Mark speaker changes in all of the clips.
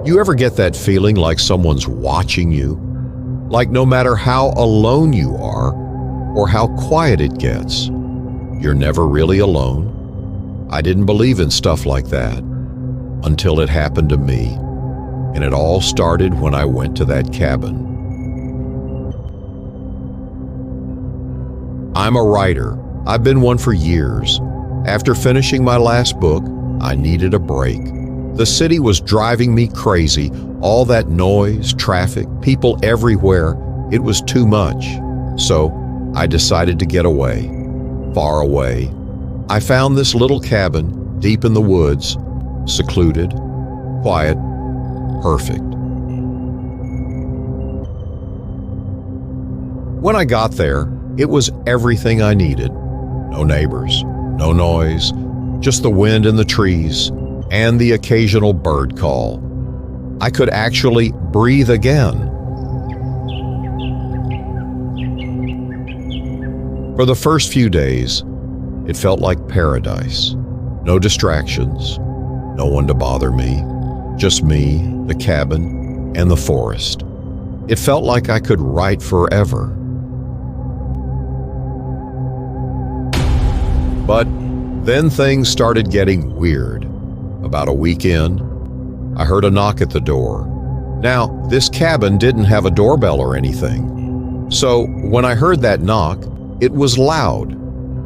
Speaker 1: You ever get that feeling like someone's watching you? Like no matter how alone you are or how quiet it gets, you're never really alone? I didn't believe in stuff like that until it happened to me, and it all started when I went to that cabin. I'm a writer. I've been one for years. After finishing my last book, I needed a break. The city was driving me crazy. All that noise, traffic, people everywhere. It was too much. So I decided to get away. Far away. I found this little cabin deep in the woods, secluded, quiet, perfect. When I got there, it was everything I needed. No neighbors, no noise, just the wind in the trees and the occasional bird call. I could actually breathe again. For the first few days, it felt like paradise. No distractions, no one to bother me, just me, the cabin, and the forest. It felt like I could write forever. But then things started getting weird. About a week in, I heard a knock at the door. Now, this cabin didn't have a doorbell or anything. So when I heard that knock, it was loud,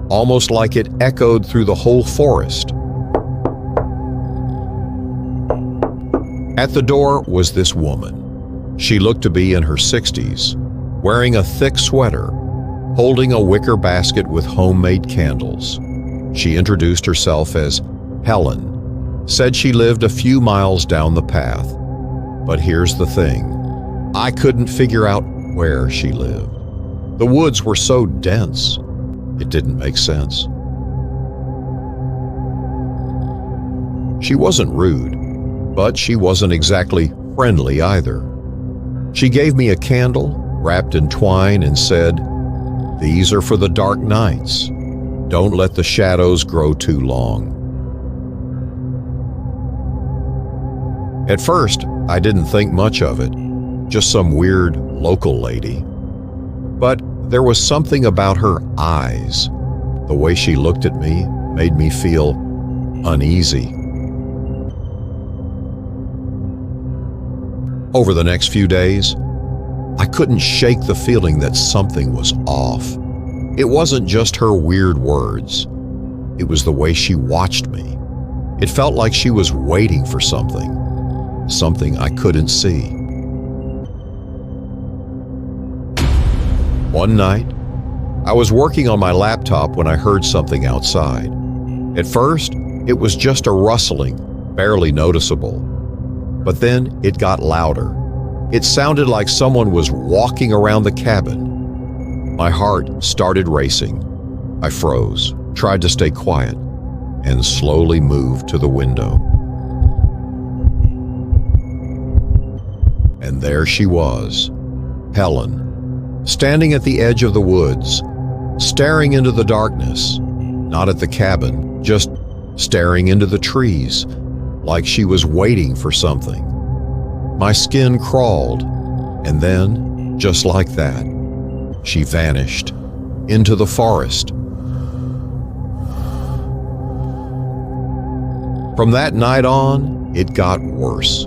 Speaker 1: almost like it echoed through the whole forest. At the door was this woman. She looked to be in her 60s, wearing a thick sweater, holding a wicker basket with homemade candles. She introduced herself as Helen, said she lived a few miles down the path. But here's the thing, I couldn't figure out where she lived. The woods were so dense, it didn't make sense. She wasn't rude, but she wasn't exactly friendly either. She gave me a candle wrapped in twine and said, "These are for the dark nights. Don't let the shadows grow too long." At first, I didn't think much of it, just some weird local lady. But there was something about her eyes. The way she looked at me made me feel uneasy. Over the next few days, I couldn't shake the feeling that something was off. It wasn't just her weird words. It was the way she watched me. It felt like she was waiting for something I couldn't see. One night, I was working on my laptop when I heard something outside. At first, it was just a rustling, barely noticeable. But then it got louder. It sounded like someone was walking around the cabin. My heart started racing. I froze, tried to stay quiet, and slowly moved to the window. And there she was, Helen, standing at the edge of the woods, staring into the darkness, not at the cabin, just staring into the trees, like she was waiting for something. My skin crawled, and then, just like that, she vanished into the forest. From that night on, it got worse.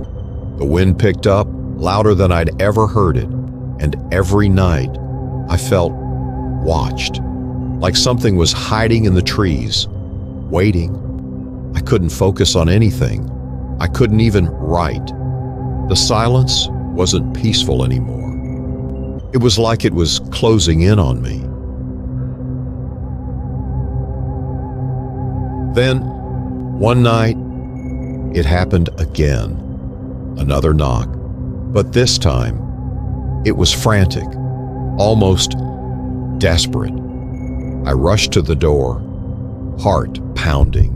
Speaker 1: The wind picked up, louder than I'd ever heard it, and every night I felt watched, like something was hiding in the trees, waiting. I couldn't focus on anything. I couldn't even write. The silence wasn't peaceful anymore. It was like it was closing in on me. Then, one night, it happened again. Another knock. But this time, it was frantic, almost desperate. I rushed to the door, heart pounding.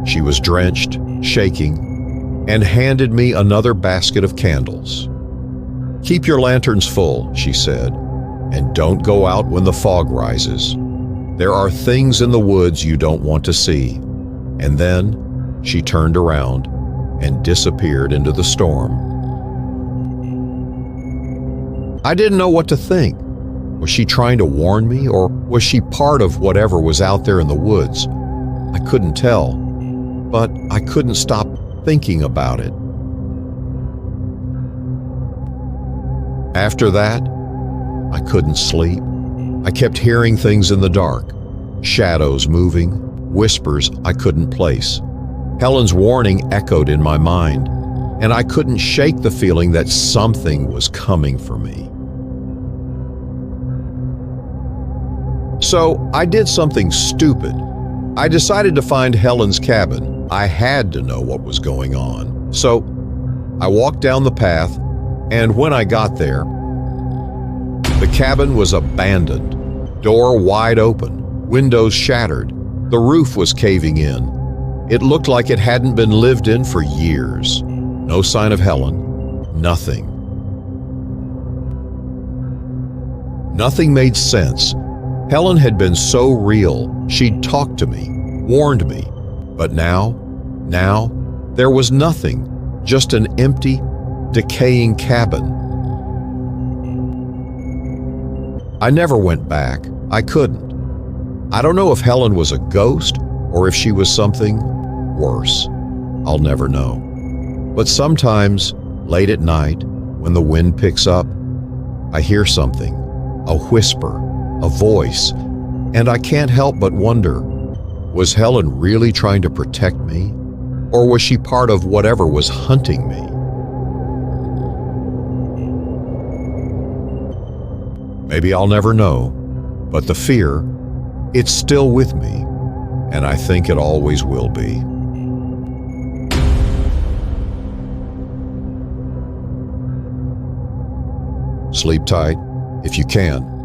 Speaker 1: She was drenched, shaking, and handed me another basket of candles. "Keep your lanterns full," she said, "and don't go out when the fog rises. There are things in the woods you don't want to see." And then she turned around and disappeared into the storm. I didn't know what to think. Was she trying to warn me, or was she part of whatever was out there in the woods? I couldn't tell, but I couldn't stop thinking about it. After that, I couldn't sleep. I kept hearing things in the dark, shadows moving, whispers I couldn't place. Helen's warning echoed in my mind, and I couldn't shake the feeling that something was coming for me. So I did something stupid. I decided to find Helen's cabin. I had to know what was going on. So I walked down the path, and when I got there, the cabin was abandoned, door wide open, windows shattered, the roof was caving in. It looked like it hadn't been lived in for years. No sign of Helen, nothing. Nothing made sense. Helen had been so real. She'd talked to me, warned me. But now, there was nothing, just an empty, decaying cabin. I never went back. I couldn't. I don't know if Helen was a ghost or if she was something worse. I'll never know. But sometimes, late at night, when the wind picks up, I hear something, a whisper, a voice, and I can't help but wonder, was Helen really trying to protect me? Or was she part of whatever was hunting me? Maybe I'll never know, but the fear, it's still with me, and I think it always will be. Sleep tight, if you can.